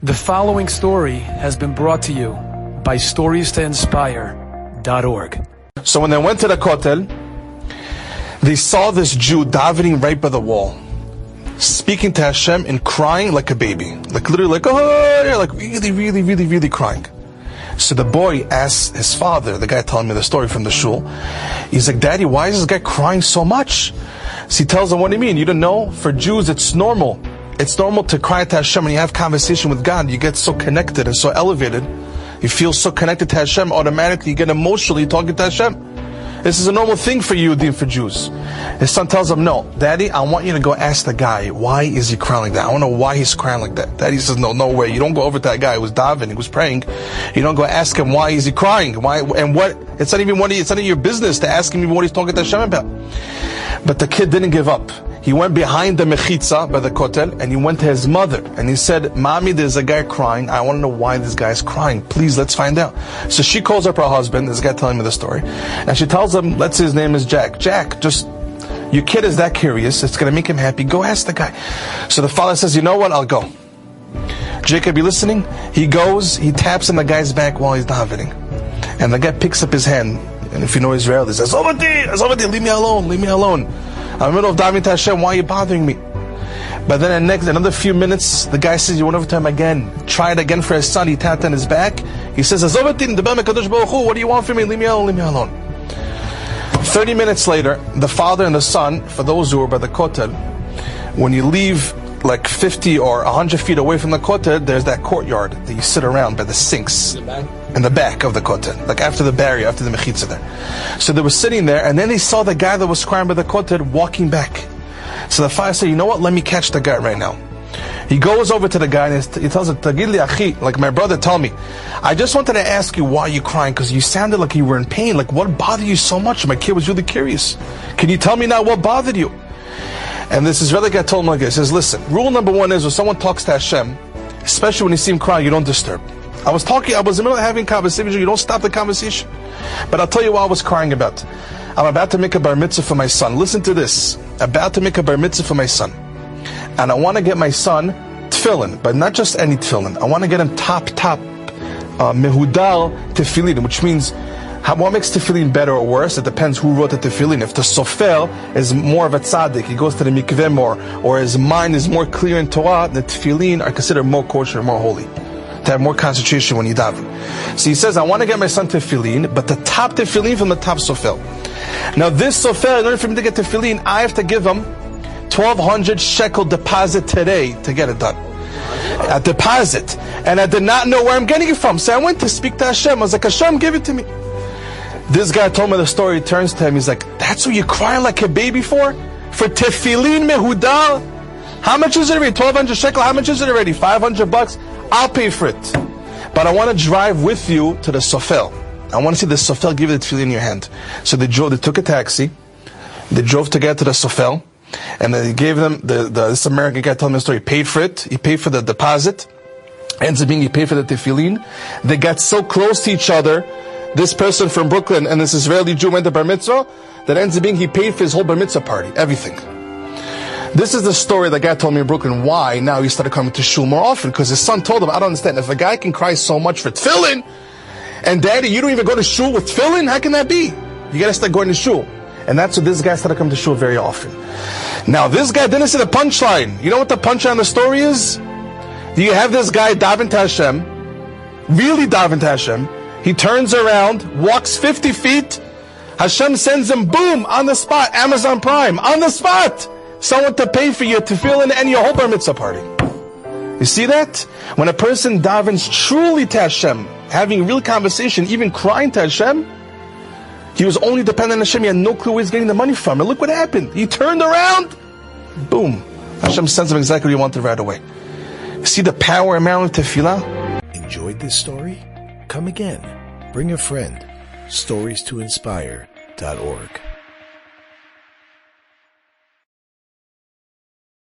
The following story has been brought to you by StoriesToInspire.org. So when they went to the Kotel, they saw this Jew davening right by the wall, speaking to Hashem and crying like a baby, like literally like, oh, yeah, like really crying. So the boy asks his father, the guy telling me the story from the shul, he's like, Daddy, why is this guy crying so much? So he tells him, what do you mean? You don't know? For Jews, it's normal. It's normal to cry to Hashem when you have conversation with God. You get so connected and so elevated. You feel so connected to Hashem, automatically you get emotionally talking to Hashem. This is a normal thing for you, for Jews. His son tells him, no, Daddy, I want you to go ask the guy, why is he crying like that? I want to know why he's crying like that. Daddy says, no way. You don't go over to that guy who was davening, who was praying. You don't go ask him, why is he crying? Why and what? It's not even your business to ask him what he's talking to Hashem about. But the kid didn't give up. He went behind the mechitza by the kotel and he went to his mother and he said, Mommy, there's a guy crying. I want to know why this guy's crying. Please, let's find out. So she calls up her husband, this guy telling me the story, and she tells him, let's say his name is Jack. Jack, just, your kid is that curious. It's going to make him happy. Go ask the guy. So the father says, you know what? I'll go. Jacob, you listening? He goes, he taps on the guy's back while he's davening. And the guy picks up his hand. And if you know Israel, he says, Azovati, leave me alone. I'm in the middle of davening to Hashem, why are you bothering me? But then another few minutes, the guy says, you went over to him again. Try it again for his son. He tapped on his back. He says, what do you want from me? Leave me alone. 30 minutes later, the father and the son, for those who are by the kotel, when you leave like 50 or 100 feet away from the kotel, there's that courtyard that you sit around by the sinks. In the back of the kotel, like after the barrier, after the mechitza there. So they were sitting there, and then they saw the guy that was crying by the kotel walking back. So the father said, you know what, let me catch the guy right now. He goes over to the guy and he tells him, Tagid li achi, like my brother, tell me, I just wanted to ask you why you're crying, because you sounded like you were in pain. Like, what bothered you so much? My kid was really curious. Can you tell me now what bothered you? And this Israeli guy told him like this. He says, listen, rule number one is when someone talks to Hashem, especially when you see him crying, you don't disturb. I was in the middle of having a conversation, you don't stop the conversation. But I'll tell you what I was crying about. I'm about to make a bar mitzvah for my son. Listen to this. About to make a bar mitzvah for my son. And I want to get my son tefillin, but not just any tefillin. I want to get him top mehudal tefillin, which means, what makes tefillin better or worse? It depends who wrote the tefillin. If the sofer is more of a tzaddik, he goes to the mikveh more, or his mind is more clear in Torah, the tefillin are considered more kosher, more holy, to have more concentration when you daven. So he says, I want to get my son tefillin, but the top tefillin from the top sofer. Now this sofer, in order for him to get tefillin, I have to give him 1,200 shekel deposit today to get it done. A deposit. And I did not know where I'm getting it from. So I went to speak to Hashem. I was like, Hashem, give it to me. This guy told me the story. He turns to him. He's like, that's what you're crying like a baby for? For tefillin mehudal? How much is it already? 1,200 shekel? How much is it already? $500? I'll pay for it. But I want to drive with you to the sofer. I want to see the sofer give you the tefillin in your hand. So they took a taxi. They drove to get to the sofer. And then he gave them, this American guy told me the story. He paid for it. He paid for the deposit. Ends up being he paid for the tefillin. They got so close to each other. This person from Brooklyn and this Israeli Jew went to bar mitzvah. That ends up being he paid for his whole bar mitzvah party. Everything. This is the story the guy told me in Brooklyn why now he started coming to shul more often, because his son told him, I don't understand, if a guy can cry so much for tefillin, and Daddy, you don't even go to shul with tefillin, how can that be? You gotta start going to shul. And that's what this guy started coming to shul very often. Now this guy didn't say the punchline. You know what the punchline of the story is? Do you have this guy daven to Hashem, really daven to Hashem, he turns around, walks 50 feet, Hashem sends him, boom, on the spot, Amazon Prime, on the spot, someone to pay for your tefillin and your whole bar mitzvah party. You see that? When a person davens truly to Hashem, having real conversation, even crying to Hashem, he was only dependent on Hashem. He had no clue where he's getting the money from. And look what happened. He turned around, boom. Hashem sends him exactly what he wanted right away. See the power and amount of tefillah? Enjoyed this story? Come again. Bring a friend. StoriesToInspire.org